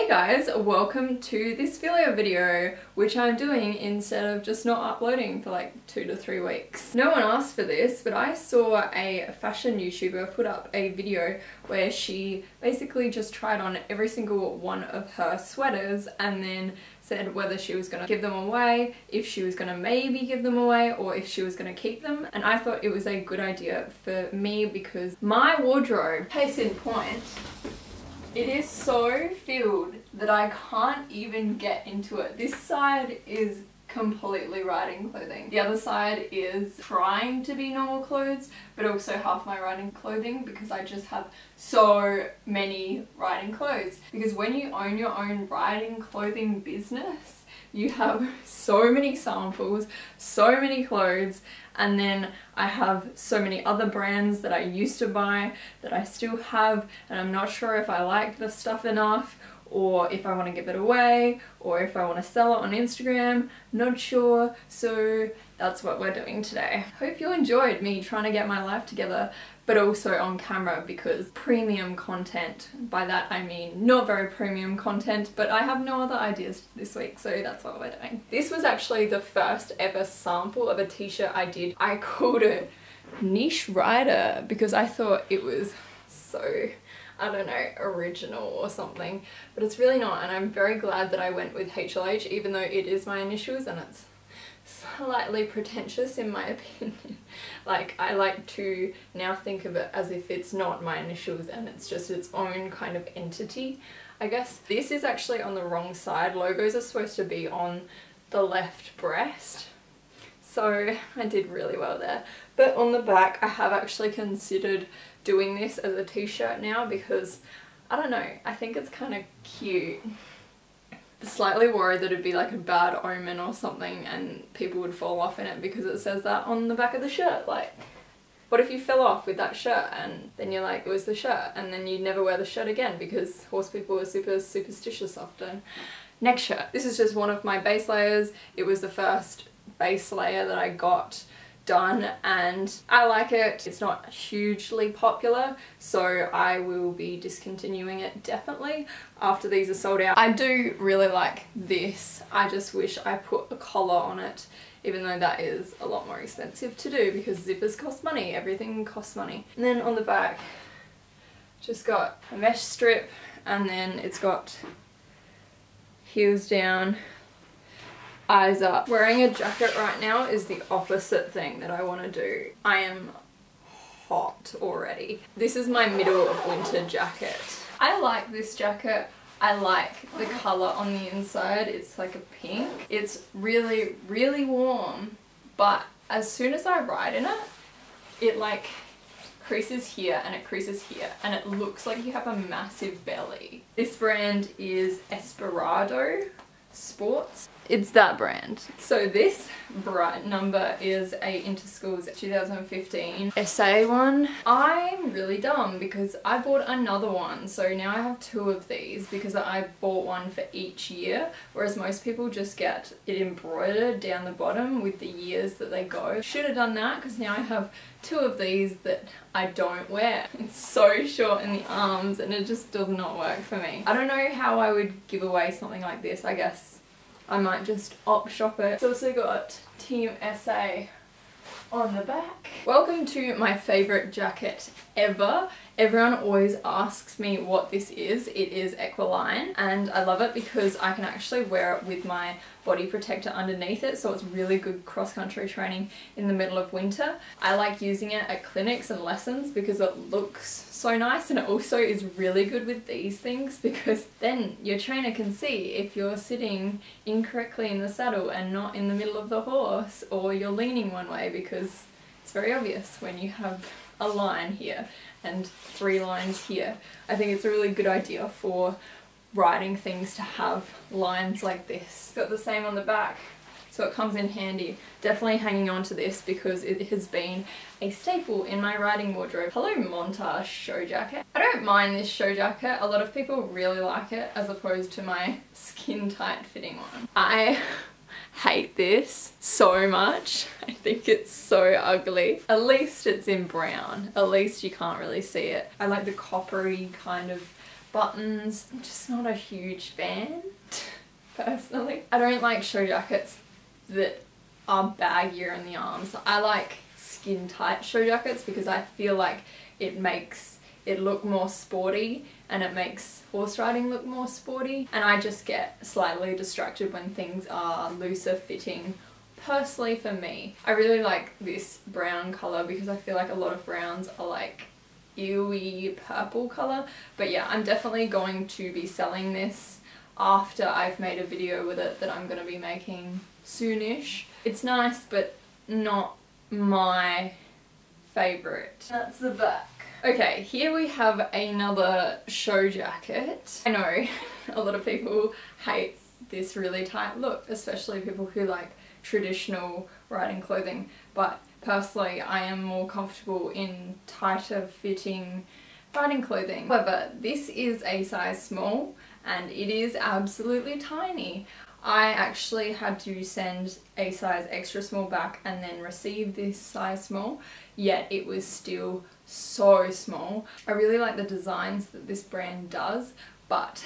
Hey guys, welcome to this filler video, which I'm doing instead of just not uploading for like 2 to 3 weeks. No one asked for this, but I saw a fashion YouTuber put up a video where she basically just tried on every single one of her sweaters and then said whether she was going to give them away, if she was going to maybe give them away, or if she was going to keep them. And I thought it was a good idea for me because my wardrobe, case in point, it is so filled that I can't even get into it. This side is completely riding clothing. The other side is trying to be normal clothes, but also half my riding clothing because I just have so many riding clothes. Because when you own your own riding clothing business, you have so many samples, so many clothes, and then I have so many other brands that I used to buy that I still have, and I'm not sure if I like the stuff enough, or if I want to give it away, or if I want to sell it on Instagram, not sure. So that's what we're doing today. Hope you enjoyed me trying to get my life together, but also on camera, because premium content, by that I mean not very premium content, but I have no other ideas this week, so that's what we're doing. This was actually the first ever sample of a t-shirt I did. I called it Niche Rider because I thought it was so, I don't know, original or something, but it's really not, and I'm very glad that I went with HLH, even though it is my initials and it's slightly pretentious in my opinion. Like, I like to now think of it as if it's not my initials and it's just its own kind of entity, I guess. This is actually on the wrong side. Logos are supposed to be on the left breast, so I did really well there. But on the back, I have actually considered doing this as a t-shirt now because, I don't know, I think it's kind of cute. Slightly worried that it'd be like a bad omen or something and people would fall off in it because it says that on the back of the shirt. Like, what if you fell off with that shirt and then you're like, it was the shirt, and then you'd never wear the shirt again because horse people are super superstitious often. Next shirt. This is just one of my base layers. It was the first base layer that I got done and I like it. It's not hugely popular, so I will be discontinuing it definitely after these are sold out. I do really like this. I just wish I put a collar on it, even though that is a lot more expensive to do because zippers cost money, everything costs money. And then on the back, just got a mesh strip, and then it's got heels down, eyes up. Wearing a jacket right now is the opposite thing that I want to do. I am hot already. This is my middle of winter jacket. I like this jacket. I like the colour on the inside. It's like a pink. It's really, really warm, but as soon as I ride in it, it like creases here and it creases here and it looks like you have a massive belly. This brand is Esperado Sports. It's that brand. So this bright number is a Interschools 2015 essay one. I'm really dumb because I bought another one, so now I have 2 of these because I bought one for each year, whereas most people just get it embroidered down the bottom with the years that they go. Should have done that because now I have 2 of these that I don't wear. It's so short in the arms and it just does not work for me. I don't know how I would give away something like this. I guess I might just op shop it. It's also got Team SA on the back. Welcome to my favourite jacket ever. Everyone always asks me what this is. It is Equestrian and I love it because I can actually wear it with my body protector underneath it, so it's really good cross-country training in the middle of winter. I like using it at clinics and lessons because it looks so nice, and it also is really good with these things because then your trainer can see if you're sitting incorrectly in the saddle and not in the middle of the horse, or you're leaning one way, because it's very obvious when you have a line here and 3 lines here. I think it's a really good idea for riding things to have lines like this. Got the same on the back, so it comes in handy. Definitely hanging on to this because it has been a staple in my riding wardrobe. Hello Montage show jacket. I don't mind this show jacket. A lot of people really like it as opposed to my skin tight fitting one. I hate this so much. I think it's so ugly. At least it's in brown. At least you can't really see it. I like the coppery kind of buttons. I'm just not a huge fan, personally. I don't like show jackets that are baggier in the arms. I like skin tight show jackets because I feel like it makes it look more sporty and it makes horse riding look more sporty, and I just get slightly distracted when things are looser fitting. Personally, for me, I really like this brown colour because I feel like a lot of browns are like ewy purple colour. But yeah, I'm definitely going to be selling this after I've made a video with it that I'm going to be making soonish. It's nice but not my favourite. That's the back. Okay, here we have another show jacket. I know a lot of people hate this really tight look, especially people who like traditional riding clothing, but personally I am more comfortable in tighter fitting riding clothing. However, this is a size small and it is absolutely tiny. I actually had to send a size extra small back and then receive this size small, yet it was still so small. I really like the designs that this brand does, but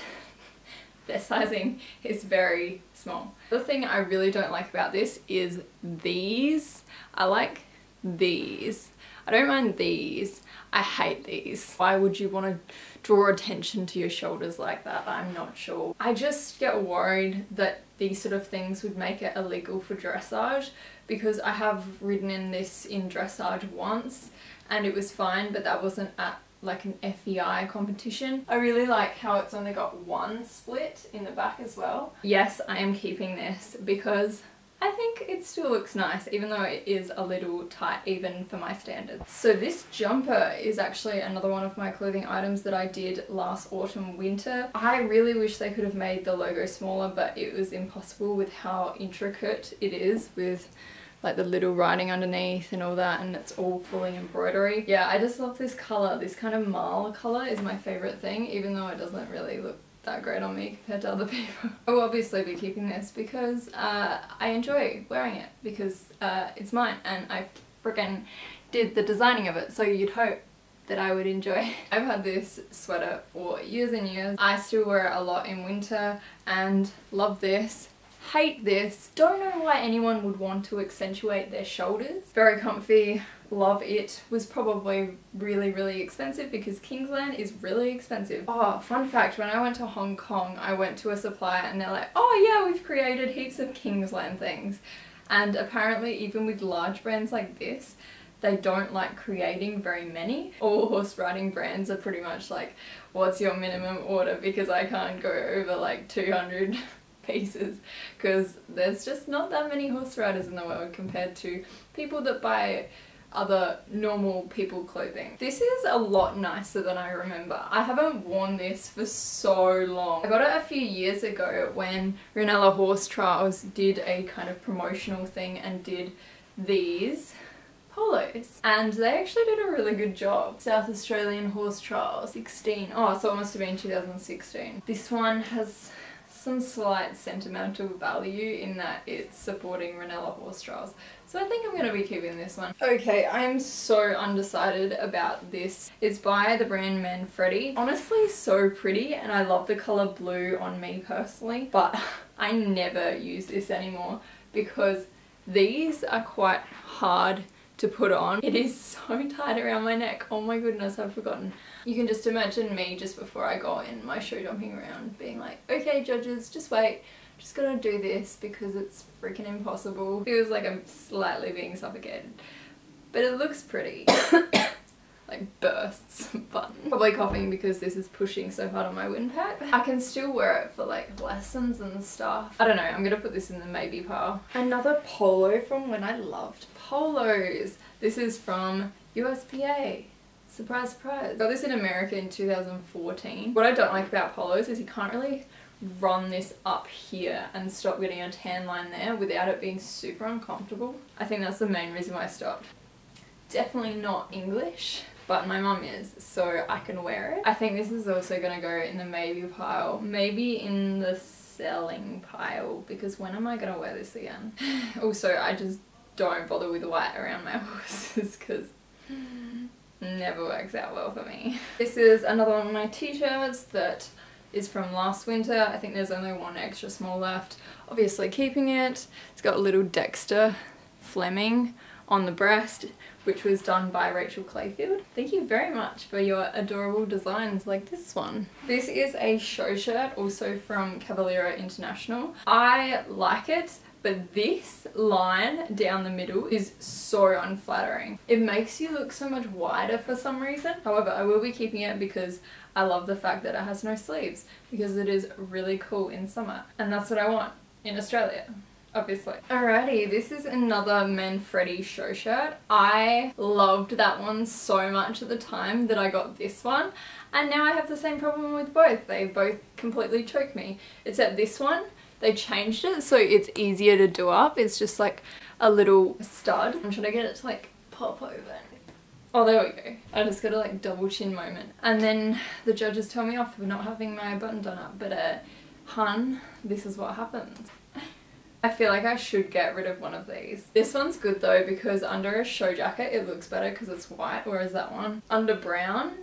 their sizing is very small. The thing I really don't like about this is these. I like these. I don't mind these. I hate these. Why would you want to draw attention to your shoulders like that? I'm not sure. I just get worried that these sort of things would make it illegal for dressage, because I have ridden in this in dressage once and it was fine, but that wasn't at like an FEI competition. I really like how it's only got one split in the back as well. Yes, I am keeping this because I think it still looks nice, even though it is a little tight even for my standards. So this jumper is actually another one of my clothing items that I did last autumn winter. I really wish they could have made the logo smaller, but it was impossible with how intricate it is with like the little writing underneath and all that, and it's all fully embroidery. Yeah, I just love this colour. This kind of marl colour is my favourite thing, even though it doesn't really look that great on me compared to other people. I will obviously be keeping this because I enjoy wearing it, because it's mine and I freaking did the designing of it, so you'd hope that I would enjoy. I've had this sweater for years and years. I still wear it a lot in winter and love this. Hate this. Don't know why anyone would want to accentuate their shoulders. Very comfy. Love it. Was probably really expensive because Kingsland is really expensive. Oh, fun fact, when I went to Hong Kong, I went to a supplier and they're like, oh yeah, we've created heaps of Kingsland things. And apparently even with large brands like this, they don't like creating very many. All horse riding brands are pretty much like, what's your minimum order, because I can't go over like 200 pieces, because there's just not that many horse riders in the world compared to people that buy other normal people clothing. This is a lot nicer than I remember. I haven't worn this for so long. I got it a few years ago when Ranella Horse Trials did a kind of promotional thing and did these polos, and they actually did a really good job. South Australian Horse Trials 16. Oh, so it must have been 2016. This one has some slight sentimental value in that it's supporting Ranella Horse Trials, so I think I'm going to be keeping this one. Okay, I'm so undecided about this. It's by the brand Manfredi. Honestly, so pretty, and I love the colour blue on me personally, but I never use this anymore because these are quite hard to put on. It is so tight around my neck. Oh my goodness, I've forgotten. You can just imagine me just before I go in my show jumping around being like, okay judges, just wait, just gotta do this because it's freaking impossible. Feels like I'm slightly being suffocated, but it looks pretty. Like bursts, but probably coughing because this is pushing so hard on my windpipe. I can still wear it for like lessons and stuff. I don't know, I'm gonna put this in the maybe pile. Another polo from when I loved polos. This is from USPA. Surprise, surprise. Got this in America in 2014. What I don't like about polos is you can't really run this up here and stop getting a tan line there without it being super uncomfortable. I think that's the main reason why I stopped. Definitely not English, but my mum is, so I can wear it. I think this is also gonna go in the maybe pile, maybe in the selling pile, because when am I gonna wear this again? Also, I just don't bother with white around my horses because never works out well for me. This is another one of my t-shirts that is from last winter. I think there's only one extra small left. Obviously keeping it. It's got a little Dexter Fleming on the breast, which was done by Rachel Clayfield. Thank you very much for your adorable designs like this one. This is a show shirt, also from Cavaliero International. I like it, but this line down the middle is so unflattering. It makes you look so much wider for some reason. However, I will be keeping it because I love the fact that it has no sleeves, because it is really cool in summer, and that's what I want in Australia, obviously. Alrighty, this is another Manfredi show shirt. I loved that one so much at the time that I got this one, and now I have the same problem with both. They both completely choke me, except this one, they changed it so it's easier to do up. It's just like a little stud. Should I get it to like pop open? Oh, there we go. I just got a like double chin moment. And then the judges tell me off for not having my button done up, but hun, this is what happens. I feel like I should get rid of one of these. This one's good though, because under a show jacket it looks better because it's white, whereas that one under brown,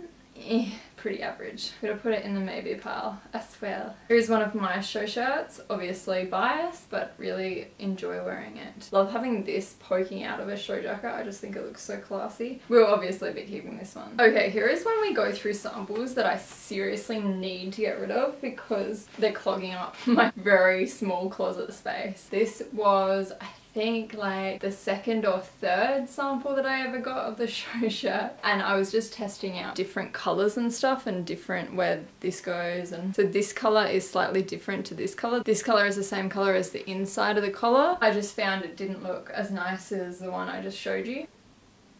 pretty average. I'm gonna put it in the maybe pile as well. Here's one of my show shirts, obviously biased, but really enjoy wearing it. Love having this poking out of a show jacket. I just think it looks so classy. We'll obviously be keeping this one. Okay, here is when we go through samples that I seriously need to get rid of because they're clogging up my very small closet space. This was, I think, like the second or third sample that I ever got of the show shirt, and I was just testing out different colors and stuff and different where this goes, and so this color is slightly different to this color. This color is the same color as the inside of the collar. I just found it didn't look as nice as the one I just showed you.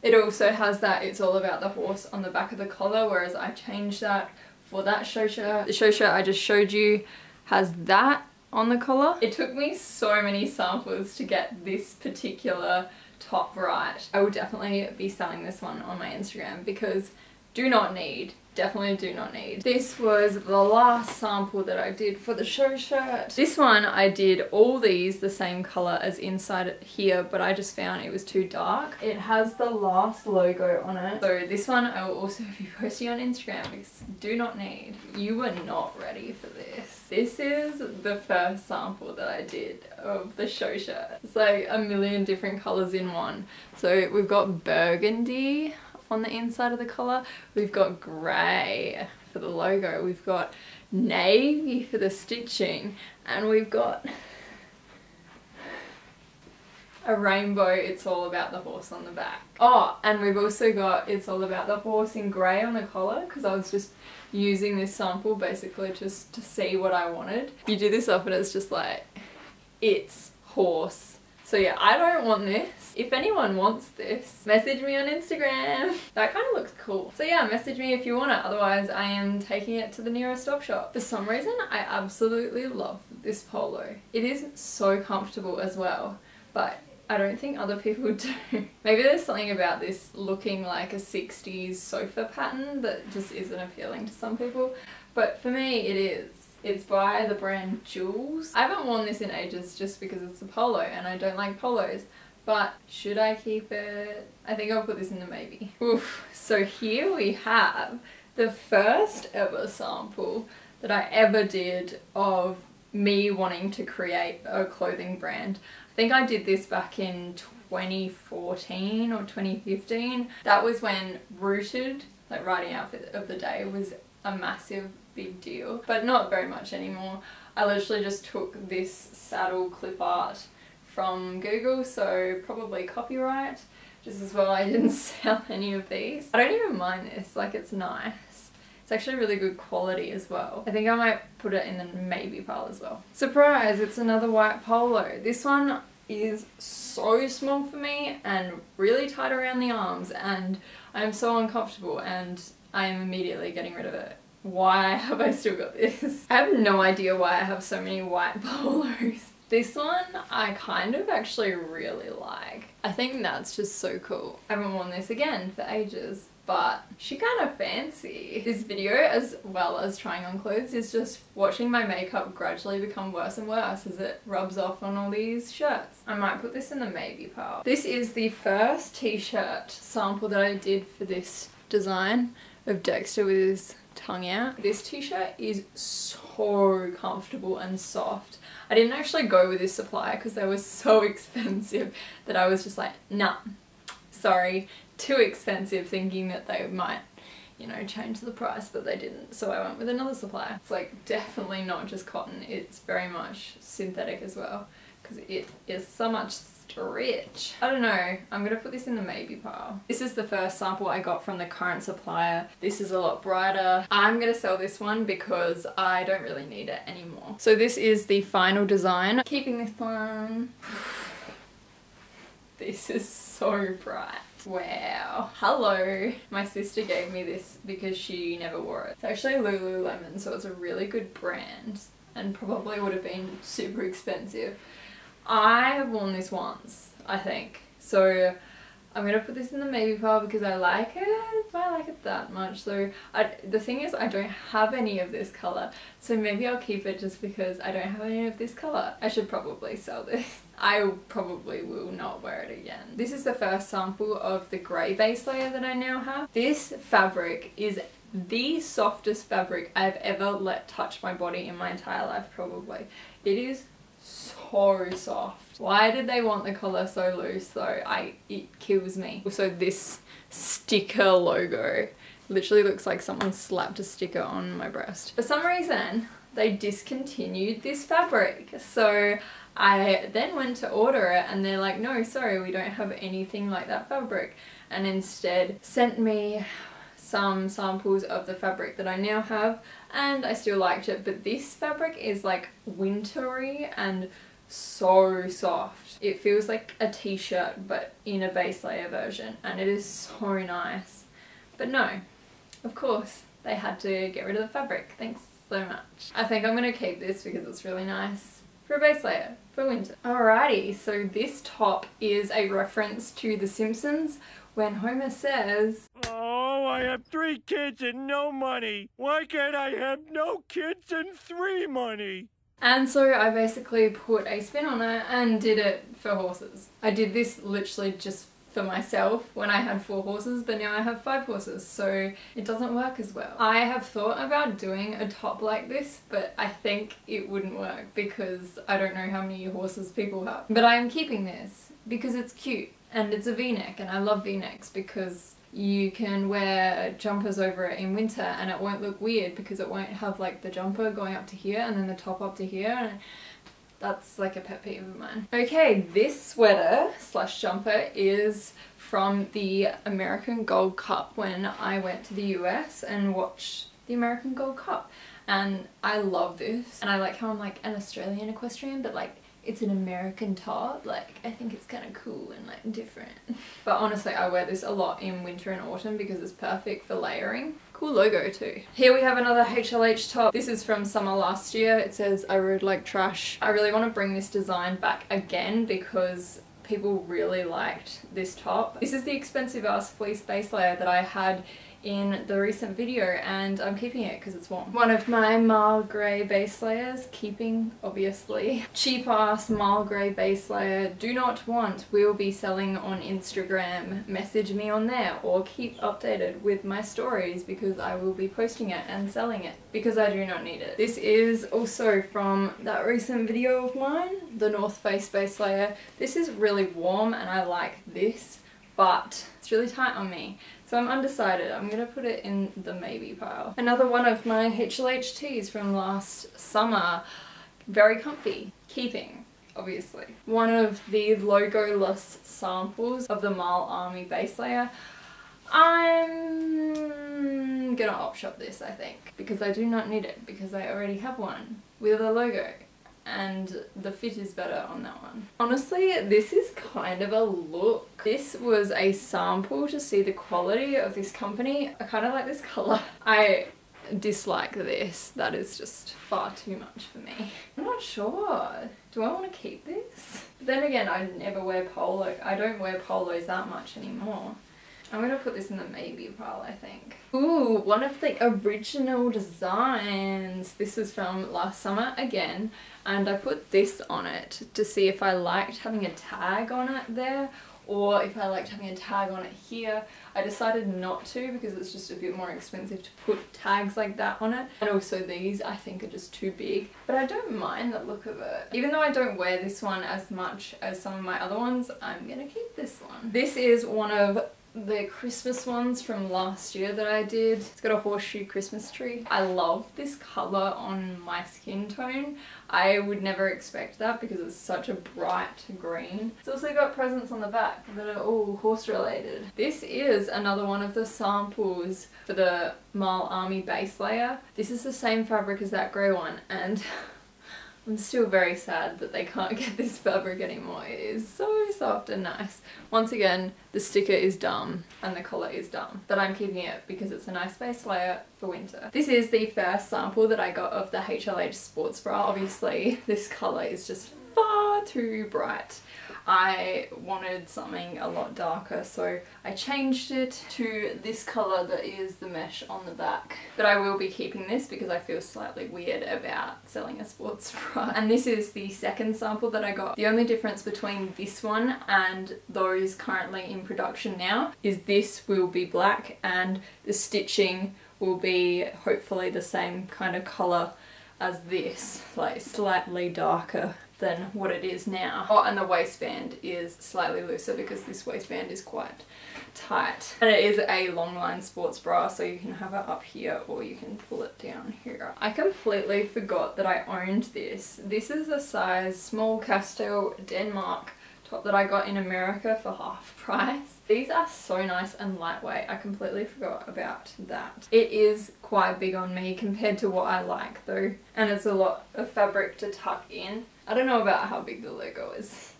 It also has that "It's All About the Horse" on the back of the collar, whereas I changed that for that show shirt. The show shirt I just showed you has that on the collar. It took me so many samples to get this particular top right. I will definitely be selling this one on my Instagram because do not need, definitely do not need. This was the last sample that I did for the show shirt. This one I did all these the same color as inside here, but I just found it was too dark. It has the last logo on it. So this one I will also be posting on Instagram because do not need. You were not ready for this. This is the first sample that I did of the show shirt. It's like a million different colors in one. So we've got burgundy on the inside of the collar, we've got grey for the logo, we've got navy for the stitching, and we've got a rainbow "It's All About the Horse" on the back. Oh, and we've also got "It's All About the Horse" in grey on the collar because I was just using this sample basically just to see what I wanted. You do this up and it's just like, it's horse. So yeah, I don't want this. If anyone wants this, message me on Instagram. That kind of looks cool. So yeah, message me if you want it. Otherwise, I am taking it to the nearest op shop. For some reason, I absolutely love this polo. It is so comfortable as well, but I don't think other people do. Maybe there's something about this looking like a 60s sofa pattern that just isn't appealing to some people, but for me it is. It's by the brand Jules. I haven't worn this in ages just because it's a polo and I don't like polos, but should I keep it? I think I'll put this in the maybe. Oof. So here we have the first ever sample that I ever did of me wanting to create a clothing brand. I think I did this back in 2014 or 2015. That was when Rooted, like writing outfit of the day, was a massive big deal, but not very much anymore. I literally just took this saddle clip art from Google, so probably copyright. Just as well I didn't sell any of these. I don't even mind this, like it's nice. It's actually really good quality as well. I think I might put it in the maybe pile as well. Surprise, it's another white polo. This one is so small for me and really tight around the arms, and I'm so uncomfortable and I am immediately getting rid of it. Why have I still got this? I have no idea why I have so many white polos. This one I kind of actually really like. I think that's just so cool. I haven't worn this again for ages, but she kind of fancy. This video, as well as trying on clothes, is just watching my makeup gradually become worse and worse as it rubs off on all these shirts. I might put this in the maybe pile. This is the first t-shirt sample that I did for this design of Dexter with his tongue out. This t-shirt is so comfortable and soft. I didn't actually go with this supplier because they were so expensive that I was just like, nah, sorry, too expensive, thinking that they might, you know, change the price, but they didn't, so I went with another supplier. It's like definitely not just cotton, it's very much synthetic as well, because it is so much stretch. I don't know, I'm gonna put this in the maybe pile. This is the first sample I got from the current supplier. This is a lot brighter. I'm gonna sell this one because I don't really need it anymore. So this is the final design. Keeping this one. This is so bright. Wow. Hello. My sister gave me this because she never wore it. It's actually Lululemon, so it's a really good brand and probably would have been super expensive. I have worn this once, I think. So I'm gonna put this in the maybe pile because I like it. I like it that much. So the thing is, I don't have any of this colour, so maybe I'll keep it just because I don't have any of this colour. I should probably sell this. I probably will not wear it again. This is the first sample of the grey base layer that I now have. This fabric is the softest fabric I've ever let touch my body in my entire life, probably. It is so soft. Why did they want the collar so loose though? It kills me. Also, this sticker logo literally looks like someone slapped a sticker on my breast. For some reason, they discontinued this fabric. So I then went to order it and they're like, no, sorry, we don't have anything like that fabric. And instead sent me some samples of the fabric that I now have, and I still liked it, but this fabric is like wintry and so soft. It feels like a t-shirt but in a base layer version, and it is so nice. But no, of course they had to get rid of the fabric. Thanks so much. I think I'm gonna keep this because it's really nice for a base layer for winter. Alrighty, so this top is a reference to The Simpsons when Homer says, "Oh, I have 3 kids and no money. Why can't I have no kids and 3 money?" And so I basically put a spin on it and did it for horses. I did this literally just for myself when I had 4 horses, but now I have 5 horses, so it doesn't work as well. I have thought about doing a top like this, but I think it wouldn't work because I don't know how many horses people have. But I am keeping this because it's cute and it's a v-neck, and I love v-necks because you can wear jumpers over it in winter and it won't look weird because it won't have like the jumper going up to here and then the top up to here, and that's like a pet peeve of mine. Okay, this sweater slash jumper is from the American Gold Cup when I went to the US and watched the American Gold Cup, and I love this, and I like how I'm like an Australian equestrian but like it's an American top. Like, I think it's kind of cool and like different. But honestly, I wear this a lot in winter and autumn because it's perfect for layering. Cool logo too. Here we have another HLH top. This is from summer last year. It says, "I rode like trash." I really want to bring this design back again because people really liked this top. This is the expensive ass fleece base layer that I had in the recent video, and I'm keeping it because it's warm. One of my mild grey base layers, keeping obviously. Cheap ass mild grey base layer, do not want, will be selling on Instagram. Message me on there or keep updated with my stories because I will be posting it and selling it because I do not need it. This is also from that recent video of mine, the North Face base layer. This is really warm and I like this, but it's really tight on me. So I'm undecided. I'm gonna put it in the maybe pile. Another one of my HLH tees from last summer. Very comfy. Keeping, obviously. One of the logo-less samples of the Mile Army base layer. I'm gonna op shop this, I think, because I do not need it because I already have one with a logo. And the fit is better on that one. Honestly, this is kind of a look. This was a sample to see the quality of this company. I kind of like this colour. I dislike this. That is just far too much for me. I'm not sure. Do I want to keep this? But then again, I never wear polo. I don't wear polos that much anymore. I'm gonna put this in the maybe pile, I think. Ooh, one of the original designs. This was from last summer again, and I put this on it to see if I liked having a tag on it there or if I liked having a tag on it here. I decided not to because it's just a bit more expensive to put tags like that on it, and also these I think are just too big, but I don't mind the look of it. Even though I don't wear this one as much as some of my other ones, I'm gonna keep this one. This is one of the Christmas ones from last year that I did. It's got a horseshoe Christmas tree. I love this colour on my skin tone. I would never expect that because it's such a bright green. It's also got presents on the back that are all horse related. This is another one of the samples for the Mile Army base layer. This is the same fabric as that grey one, and I'm still very sad that they can't get this fabric anymore. It is so soft and nice. Once again, the sticker is dumb and the collar is dumb, but I'm keeping it because it's a nice base layer for winter. This is the first sample that I got of the HLH sports bra. Obviously, this color is just far too bright. I wanted something a lot darker, so I changed it to this colour that is the mesh on the back. But I will be keeping this because I feel slightly weird about selling a sports bra. And this is the second sample that I got. The only difference between this one and those currently in production now is this will be black and the stitching will be hopefully the same kind of colour as this, like slightly darker than what it is now. Oh, and the waistband is slightly looser because this waistband is quite tight. And it is a long line sports bra, so you can have it up here or you can pull it down here. I completely forgot that I owned this. This is a size small Castile Denmark top that I got in America for half price. These are so nice and lightweight. I completely forgot about that. It is quite big on me compared to what I like though, and it's a lot of fabric to tuck in. I don't know about how big the logo is.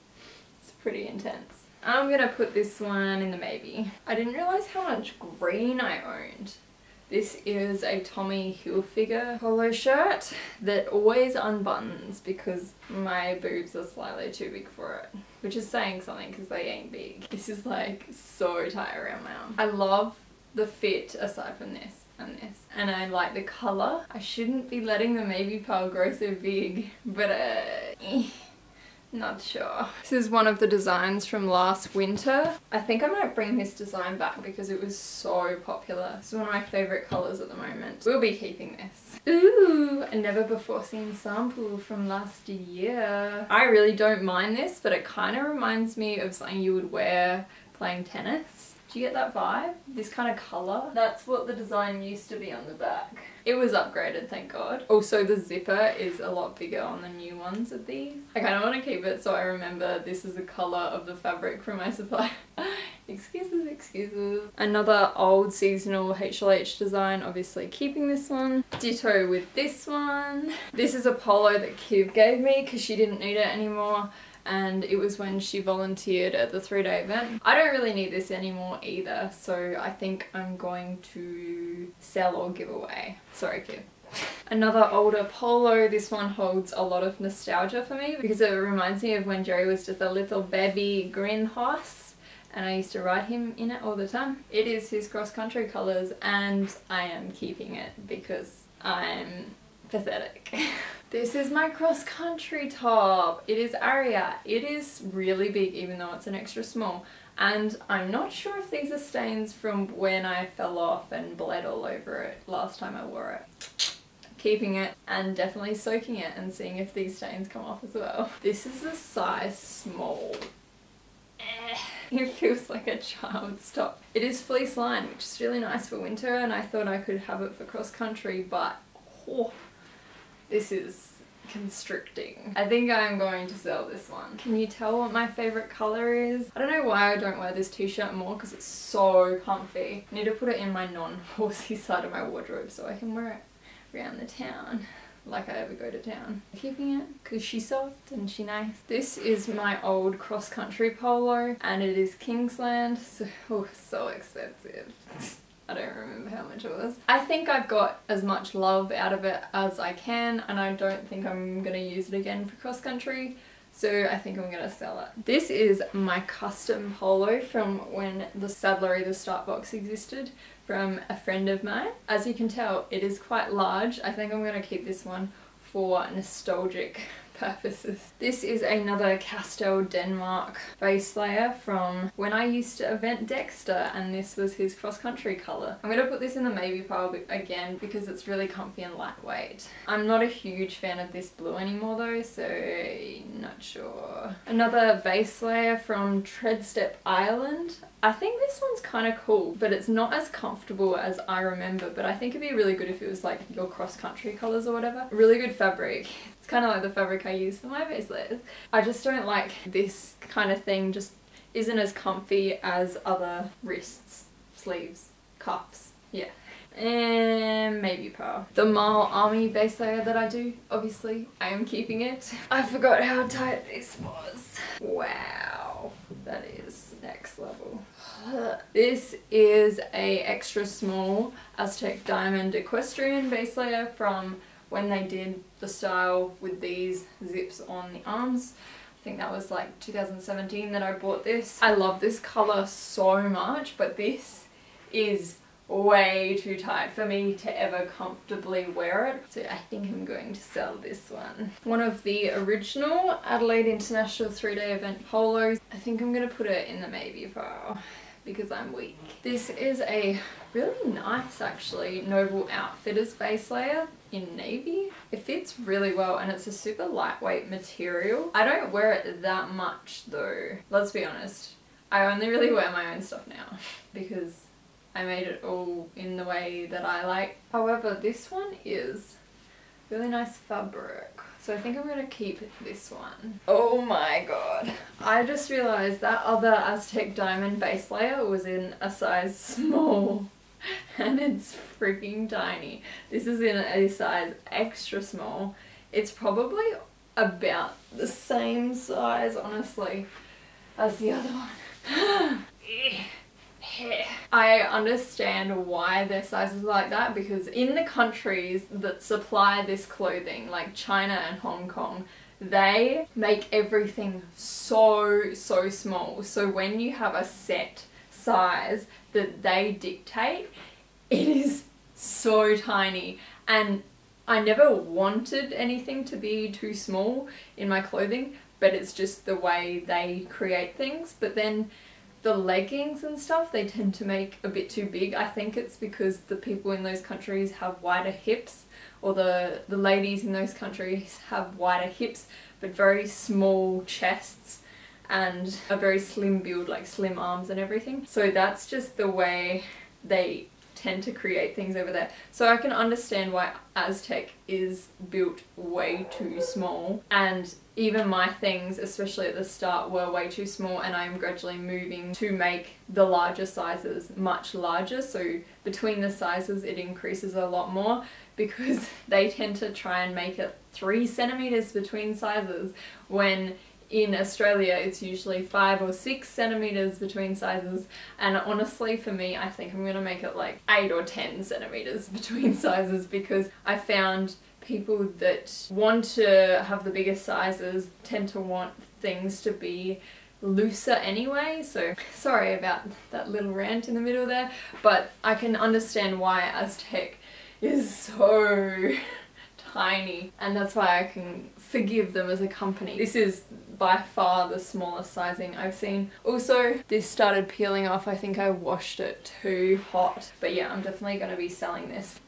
It's pretty intense. I'm gonna put this one in the maybe. I didn't realise how much green I owned. This is a Tommy Hilfiger polo shirt that always unbuttons because my boobs are slightly too big for it. Which is saying something because they ain't big. This is like so tight around my arm. I love the fit aside from this and this. And I like the colour. I shouldn't be letting the maybe pile grow so big, but not sure. This is one of the designs from last winter. I think I might bring this design back because it was so popular. It's one of my favourite colours at the moment. We'll be keeping this. Ooh, a never before seen sample from last year. I really don't mind this, but it kind of reminds me of something you would wear playing tennis. Do you get that vibe? This kind of colour? That's what the design used to be on the back. It was upgraded, thank God. Also, the zipper is a lot bigger on the new ones of these. I kind of want to keep it so I remember this is the colour of the fabric from my supply. Excuses, excuses. Another old seasonal HLH design, obviously keeping this one. Ditto with this one. This is a polo that Kiv gave me because she didn't need it anymore, and it was when she volunteered at the 3-day event. I don't really need this anymore either, so I think I'm going to sell or give away. Sorry, Kiv. Another older polo. This one holds a lot of nostalgia for me because it reminds me of when Jerry was just a little baby green horse and I used to ride him in it all the time. It is his cross-country colours and I am keeping it because I'm pathetic. This is my cross-country top. It is Aria. It is really big even though it's an extra small, and I'm not sure if these are stains from when I fell off and bled all over it last time I wore it. Keeping it and definitely soaking it and seeing if these stains come off as well. This is a size small. It feels like a child's top. It is fleece lined, which is really nice for winter, and I thought I could have it for cross-country, but oh, this is constricting. I think I'm going to sell this one. Can you tell what my favourite colour is? I don't know why I don't wear this t-shirt more because it's so comfy. I need to put it in my non-horsey side of my wardrobe so I can wear it around the town like I ever go to town. Keeping it because she's soft and she's nice. This is my old cross-country polo and it is Kingsland, so expensive. I don't remember how much it was. I think I've got as much love out of it as I can, and I don't think I'm gonna use it again for cross country, so I think I'm gonna sell it. This is my custom polo from when the saddlery, the start box existed, from a friend of mine. As you can tell, it is quite large. I think I'm gonna keep this one for nostalgic purposes. This is another Castel Denmark base layer from when I used to event Dexter, and this was his cross-country colour. I'm going to put this in the maybe pile again because it's really comfy and lightweight. I'm not a huge fan of this blue anymore though, so not sure. Another base layer from Treadstep Island. I think this one's kind of cool, but it's not as comfortable as I remember, but I think it'd be really good if it was like your cross-country colours or whatever. Really good fabric. It's kind of like the fabric I use for my base layers. I just don't like this kind of thing, just isn't as comfy as other wrists, sleeves, cuffs, yeah. And maybe pearl. The Mile Army base layer that I do, obviously, I am keeping it. I forgot how tight this was. Wow, that is next level. This is a extra small Aztec Diamond Equestrian base layer from when they did the style with these zips on the arms. I think that was like 2017 that I bought this. I love this colour so much, but this is way too tight for me to ever comfortably wear it. So I think I'm going to sell this one. One of the original Adelaide International 3-day event polos. I think I'm going to put it in the maybe pile because I'm weak. This is a really nice, actually, Noble Outfitters base layer in navy. It fits really well and it's a super lightweight material. I don't wear it that much though, let's be honest. I only really wear my own stuff now because I made it all in the way that I like. However, this one is really nice fabric. So I think I'm going to keep this one. Oh my god. I just realised that other Aztec Diamond base layer was in a size small and it's freaking tiny. This is in a size extra small. It's probably about the same size, honestly, as the other one. I understand why their sizes are like that, because in the countries that supply this clothing, like China and Hong Kong, they make everything so small. So when you have a set size that they dictate, it is so tiny. And I never wanted anything to be too small in my clothing, but it's just the way they create things. But then the leggings and stuff, they tend to make a bit too big. I think it's because the people in those countries have wider hips, or the ladies in those countries have wider hips but very small chests and a very slim build, like slim arms and everything. So that's just the way they tend to create things over there. So I can understand why Aztec is built way too small, and even my things, especially at the start, were way too small, and I'm gradually moving to make the larger sizes much larger. So between the sizes it increases a lot more, because they tend to try and make it 3 centimeters between sizes, when in Australia it's usually 5 or 6 centimeters between sizes. And honestly, for me, I think I'm going to make it like 8 or 10 centimeters between sizes, because I found people that want to have the bigger sizes tend to want things to be looser anyway. So sorry about that little rant in the middle there, but I can understand why Aztec is so tiny, and that's why I can forgive them as a company. This is by far the smallest sizing I've seen. Also, this started peeling off. I think I washed it too hot, but yeah, I'm definitely going to be selling this.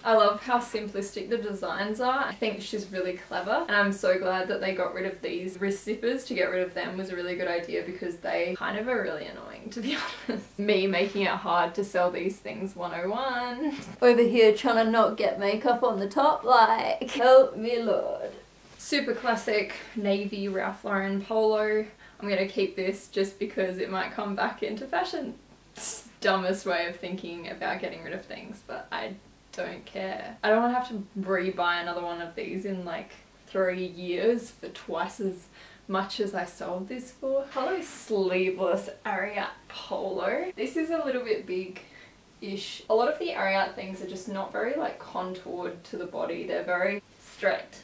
I love how simplistic the designs are. I think she's really clever, and I'm so glad that they got rid of these wrist zippers. To get rid of them was a really good idea, because they kind of are really annoying, to be honest. Me making it hard to sell these things 101. Over here trying to not get makeup on the top, like, help me Lord. Super classic navy Ralph Lauren polo. I'm gonna keep this just because it might come back into fashion. It's the dumbest way of thinking about getting rid of things, but I don't care. I don't want to have to re-buy another one of these in like 3 years for twice as much as I sold this for. Hello, sleeveless Ariat polo. This is a little bit big-ish. A lot of the Ariat things are just not very like contoured to the body. They're very straight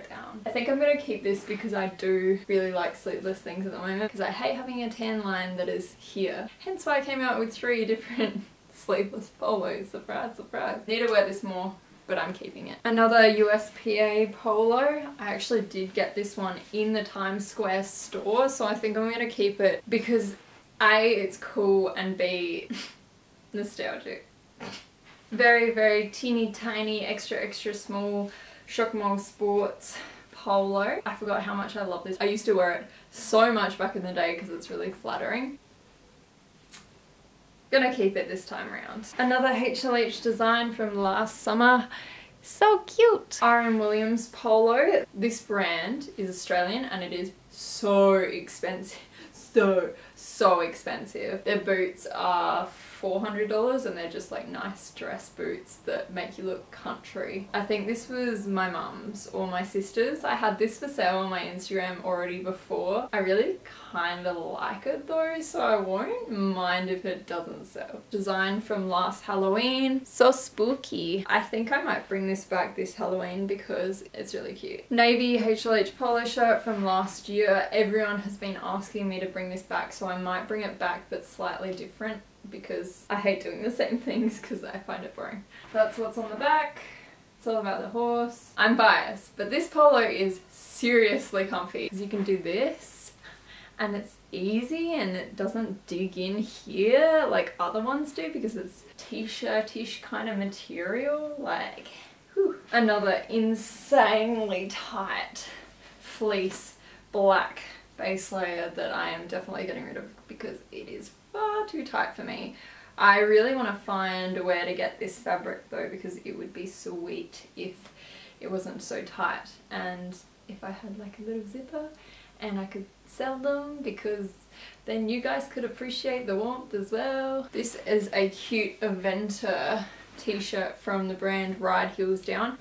down. I think I'm going to keep this because I do really like sleeveless things at the moment, because I hate having a tan line that is here. Hence why I came out with 3 different sleeveless polos. Surprise, surprise. Need to wear this more but I'm keeping it. Another USPA polo. I actually did get this one in the Times Square store, so I think I'm going to keep it because A, it's cool, and B, nostalgic. Very, very teeny tiny, extra small Shockmall Sports polo. I forgot how much I love this. I used to wear it so much back in the day because it's really flattering. Gonna keep it this time around. Another HLH design from last summer. So cute! R.M. Williams polo. This brand is Australian and it is so expensive. So expensive. Their boots are $400 and they're just like nice dress boots that make you look country. I think this was my mum's or my sister's. I had this for sale on my Instagram already before. I really kind of like it though, so I won't mind if it doesn't sell. Design from last Halloween. So spooky. I think I might bring this back this Halloween because it's really cute. Navy HLH polo shirt from last year. Everyone has been asking me to bring this back, so I might bring it back but slightly different, because I hate doing the same things because I find it boring. That's what's on the back. It's all about the horse. I'm biased, but this polo is seriously comfy because you can do this and it's easy and it doesn't dig in here like other ones do because it's t-shirt-ish kind of material. Like, whew. Another insanely tight fleece black base layer that I am definitely getting rid of because it is far too tight for me. I really want to find where to get this fabric though, because it would be sweet if it wasn't so tight and if I had like a little zipper and I could sell them, because then you guys could appreciate the warmth as well. This is a cute Aventer t-shirt from the brand Ride Heels Down.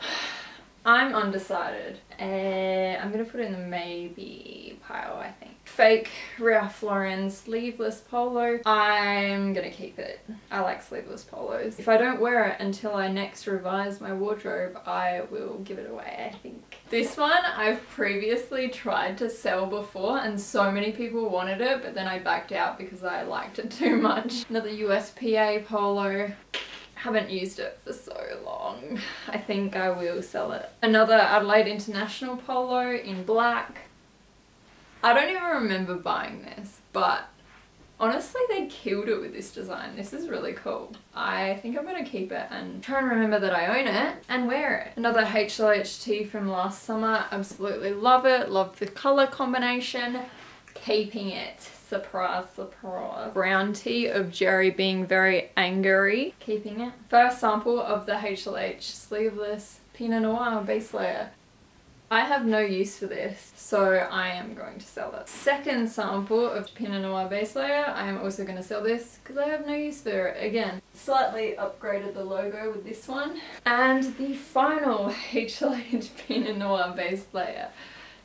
I'm undecided. I'm gonna put it in the maybe pile, I think. Fake Ralph Lauren sleeveless polo. I'm gonna keep it. I like sleeveless polos. If I don't wear it until I next revise my wardrobe, I will give it away, I think. This one I've previously tried to sell before and so many people wanted it, but then I backed out because I liked it too much. Another USPA polo. Haven't used it for so long. I think I will sell it. Another Adelaide International polo in black. I don't even remember buying this, but honestly they killed it with this design. This is really cool. I think I'm gonna keep it and try and remember that I own it and wear it. Another HLHT from last summer. Absolutely love it. Love the color combination. Keeping it. Surprise, surprise. Brown tee of Jerry being very angry. Keeping it. First sample of the HLH sleeveless Pinot Noir base layer. I have no use for this, so I am going to sell it. Second sample of Pinot Noir base layer. I am also going to sell this because I have no use for it. Again, slightly upgraded the logo with this one. And the final HLH Pinot Noir base layer.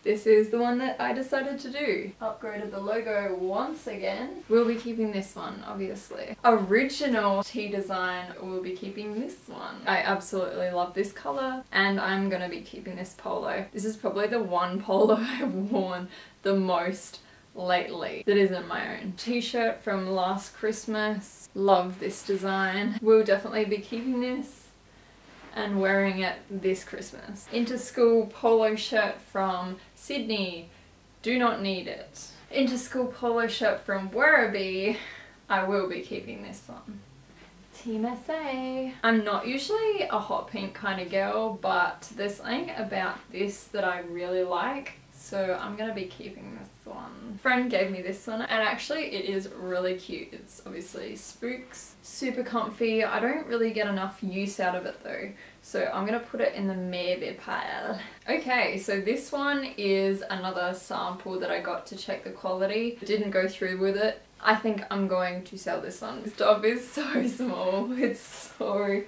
This is the one that I decided to do. Upgraded the logo once again. We'll be keeping this one, obviously. Original tee design, we'll be keeping this one. I absolutely love this color and I'm gonna be keeping this polo. This is probably the one polo I've worn the most lately that isn't my own. T-shirt from last Christmas. Love this design. We'll definitely be keeping this and wearing it this Christmas. Inter school polo shirt from Sydney. Do not need it. Inter school polo shirt from Werribee. I will be keeping this one. Team SA. I'm not usually a hot pink kind of girl, but there's something about this that I really like, so I'm gonna be keeping this one. Friend gave me this one and actually it is really cute. It's obviously spooks, super comfy. I don't really get enough use out of it though, so I'm gonna put it in the maybe pile. Okay, so this one is another sample that I got to check the quality. Didn't go through with it. I think I'm going to sell this one. This top is so small. It's so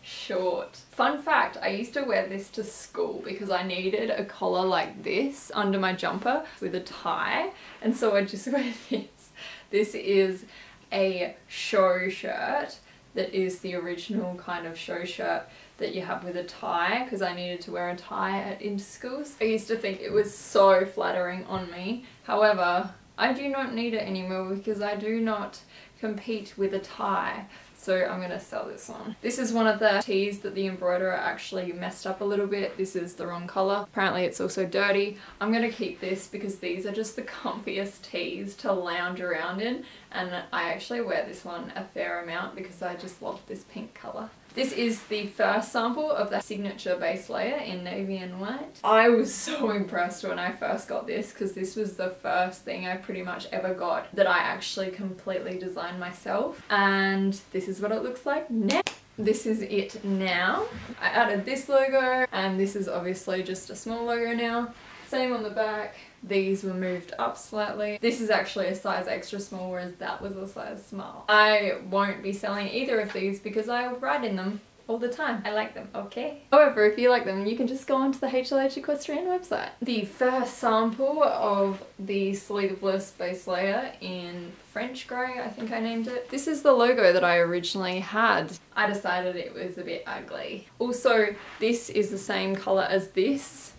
short. Fun fact, I used to wear this to school because I needed a collar like this under my jumper with a tie, and so I just wear this. This is a show shirt that is the original kind of show shirt that you have with a tie, because I needed to wear a tie at inter-schools. I used to think it was so flattering on me. However, I do not need it anymore because I do not compete with a tie. so I'm gonna sell this one. This is one of the tees that the embroiderer actually messed up a little bit. This is the wrong colour. Apparently it's also dirty. I'm gonna keep this because these are just the comfiest tees to lounge around in, and I actually wear this one a fair amount because I just love this pink colour. This is the first sample of the signature base layer in navy and white. I was so impressed when I first got this because this was the first thing I pretty much ever got that I actually completely designed myself, and this is what it looks like now. This is it now. I added this logo, and this is obviously just a small logo now. Same on the back. These were moved up slightly. This is actually a size extra small, whereas that was a size small. I won't be selling either of these because I ride in them all the time. I like them, okay? However, if you like them, you can just go onto the HLH Equestrian website. The first sample of the sleeveless base layer in French grey, I think I named it. This is the logo that I originally had. I decided it was a bit ugly. Also, this is the same colour as this.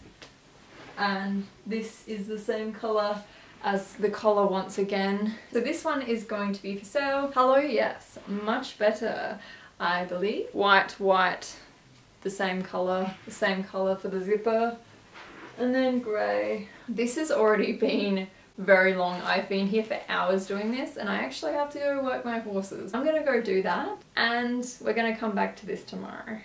And this is the same colour as the collar once again. So this one is going to be for sale. Hello, yes, much better, I believe. White, the same colour for the zipper. And then grey. This has already been very long. I've been here for hours doing this, and I actually have to go work my horses. I'm gonna go do that, and we're gonna come back to this tomorrow.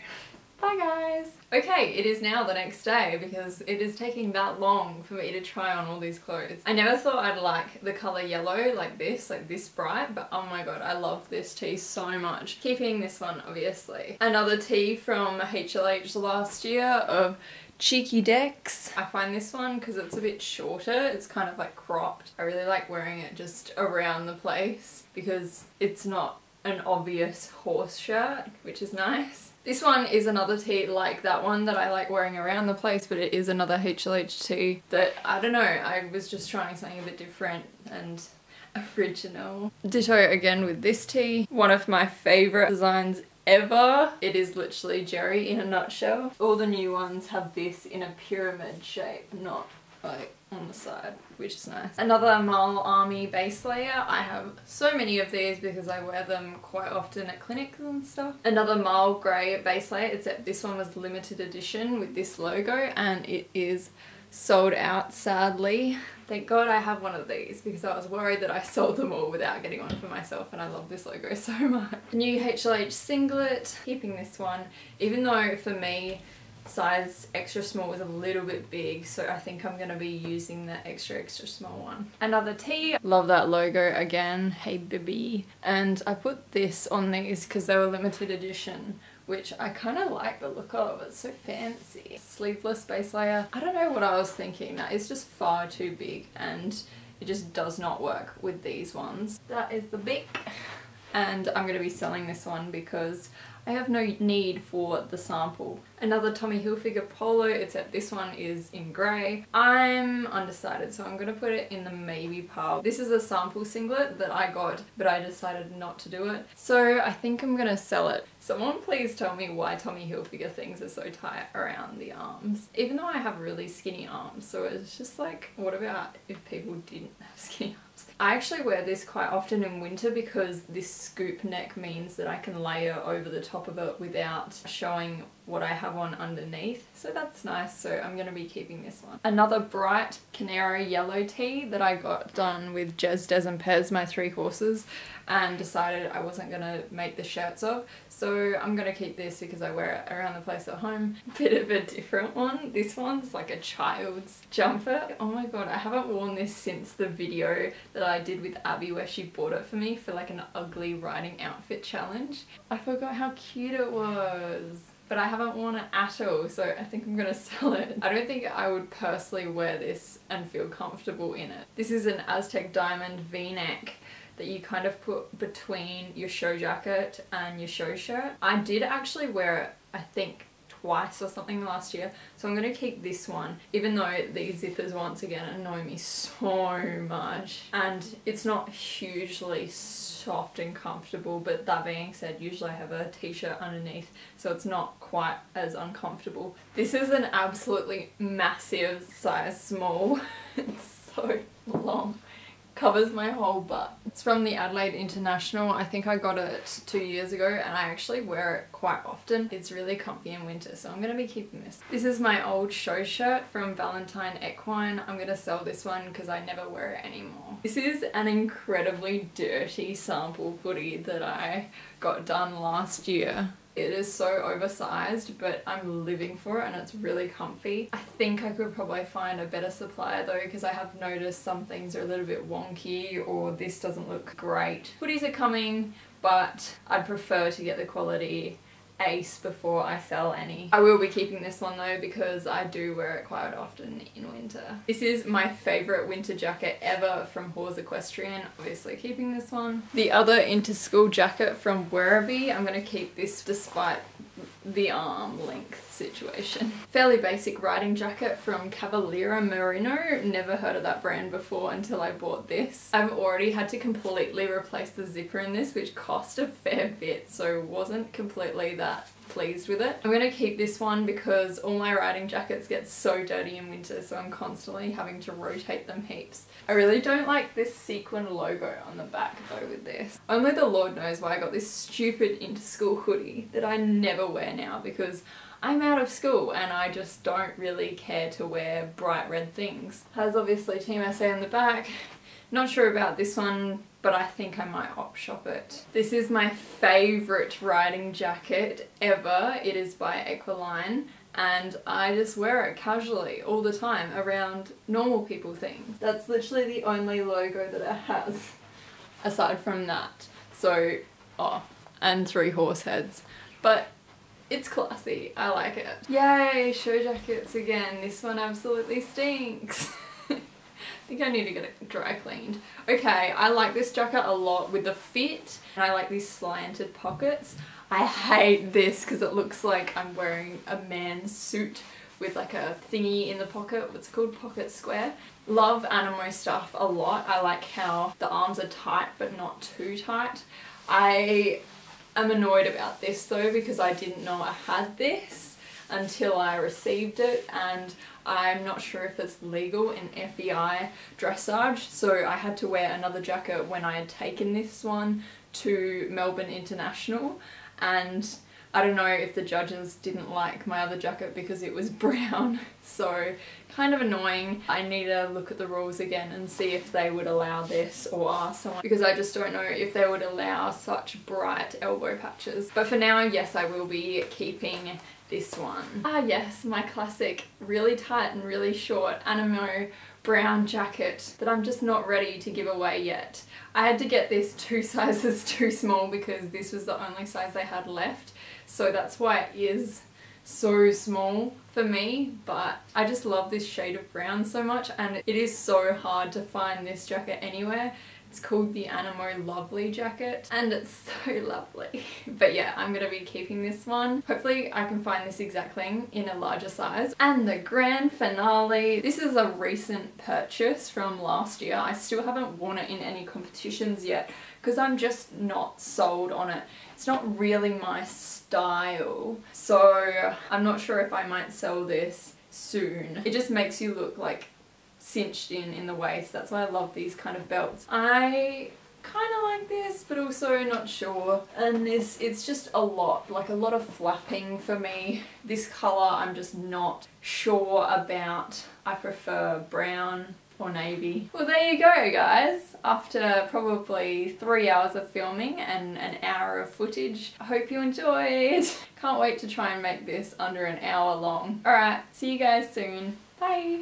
Bye guys! Okay, it is now the next day because it is taking that long for me to try on all these clothes. I never thought I'd like the colour yellow like this bright, but oh my god, I love this tee so much. Keeping this one, obviously. Another tee from HLH last year of Cheeky Decks. I find this one because it's a bit shorter, it's kind of like cropped. I really like wearing it just around the place because it's not an obvious horse shirt, which is nice. This one is another tee like that one that I like wearing around the place, but it is another HLH tee that, I don't know, I was just trying something a bit different and original. Ditto again with this tee. One of my favourite designs ever. It is literally Jerry in a nutshell. All the new ones have this in a pyramid shape, not like on the side, which is nice. Another Mall Army base layer. I have so many of these because I wear them quite often at clinics and stuff. Another Mall grey base layer, except this one was limited edition with this logo, and it is sold out, sadly. Thank God I have one of these because I was worried that I sold them all without getting one for myself, and I love this logo so much. The new HLH singlet, keeping this one, even though for me size extra small was a little bit big, so I think I'm gonna be using the extra small one. Another tee, love that logo again, hey baby. And I put this on these because they were limited edition, which I kind of like the look of. It's so fancy. Sleeveless base layer. I don't know what I was thinking. That is just far too big and it just does not work with these ones. That is the Bic. And I'm going to be selling this one because I have no need for the sample. Another Tommy Hilfiger polo, except this one is in grey. I'm undecided, so I'm going to put it in the maybe pile. This is a sample singlet that I got, but I decided not to do it. So I think I'm going to sell it. Someone please tell me why Tommy Hilfiger things are so tight around the arms. Even though I have really skinny arms, so it's just like, what about if people didn't have skinny arms? I actually wear this quite often in winter because this scoop neck means that I can layer over the top of it without showing what I have on underneath, so that's nice, so I'm going to be keeping this one. Another bright canary yellow tee that I got done with Jez, Des and Pez, my 3 horses, and decided I wasn't going to make the shirts of, so I'm going to keep this because I wear it around the place at home. Bit of a different one. This one's like a child's jumper. Oh my god, I haven't worn this since the video that I did with Abby where she bought it for me for like an ugly riding outfit challenge. I forgot how cute it was. But I haven't worn it at all, so I think I'm gonna sell it. I don't think I would personally wear this and feel comfortable in it. This is an Aztec diamond V-neck that you kind of put between your show jacket and your show shirt. I did actually wear it, I think, twice or something last year, so I'm gonna keep this one, even though these zippers once again annoy me so much, and it's not hugely soft and comfortable, but that being said, usually I have a t-shirt underneath, so it's not quite as uncomfortable. This is an absolutely massive size small. It's so long. covers my whole butt. It's from the Adelaide International. I think I got it 2 years ago and I actually wear it quite often. It's really comfy in winter, so I'm gonna be keeping this. This is my old show shirt from Valentine Equine. I'm gonna sell this one because I never wear it anymore. This is an incredibly dirty sample hoodie that I got done last year. It is so oversized, but I'm living for it and it's really comfy. I think I could probably find a better supplier though, because I have noticed some things are a little bit wonky or this doesn't look great. Hoodies are coming, but I'd prefer to get the quality ace before I sell any. I will be keeping this one though because I do wear it quite often in winter. This is my favourite winter jacket ever from Unhorsey Equestrian, obviously keeping this one. The other inter-school jacket from Werribee, I'm going to keep this despite the arm length situation. Fairly basic riding jacket from Cavaliera Merino. Never heard of that brand before until I bought this. I've already had to completely replace the zipper in this, which cost a fair bit, so wasn't completely that pleased with it. I'm gonna keep this one because all my riding jackets get so dirty in winter, so I'm constantly having to rotate them heaps. I really don't like this sequin logo on the back though with this. Only the Lord knows why I got this stupid inter-school hoodie that I never wear now because I'm out of school and I just don't really care to wear bright red things. Has obviously Team SA on the back. Not sure about this one, but I think I might op shop it. This is my favourite riding jacket ever. It is by Equestrian and I just wear it casually all the time around normal people things. That's literally the only logo that it has aside from that. So, oh, and 3 horse heads. But it's classy, I like it. Yay, show jackets again. This one absolutely stinks. I think I need to get it dry cleaned. Okay, I like this jacket a lot with the fit and I like these slanted pockets. I hate this because it looks like I'm wearing a man's suit with like a thingy in the pocket. What's it called? Pocket square. Love animo stuff a lot. I like how the arms are tight but not too tight. I am annoyed about this though because I didn't know I had this until I received it, and I'm not sure if it's legal in FEI dressage, so I had to wear another jacket when I had taken this one to Melbourne International, and I don't know if the judges didn't like my other jacket because it was brown, so kind of annoying. I need to look at the rules again and see if they would allow this or ask someone, because I just don't know if they would allow such bright elbow patches. But for now, yes, I will be keeping this one. Ah yes, my classic really tight and really short animo brown jacket that I'm just not ready to give away yet. I had to get this 2 sizes too small because this was the only size they had left, so that's why it is so small for me, but I just love this shade of brown so much and it is so hard to find this jacket anywhere. It's called the Animo Lovely jacket and it's so lovely. But yeah, I'm gonna be keeping this one. Hopefully I can find this exact thing in a larger size. And the grand finale. This is a recent purchase from last year. I still haven't worn it in any competitions yet because I'm just not sold on it. It's not really my style. So I'm not sure if I might sell this soon. It just makes you look like cinched in the waist. That's why I love these kind of belts. I kind of like this, but also not sure. And this, it's just a lot, like a lot of flapping for me. This colour I'm just not sure about. I prefer brown or navy. Well, there you go, guys. After probably 3 hours of filming and an hour of footage, I hope you enjoyed. Can't wait to try and make this under an hour long. Alright, see you guys soon. Bye!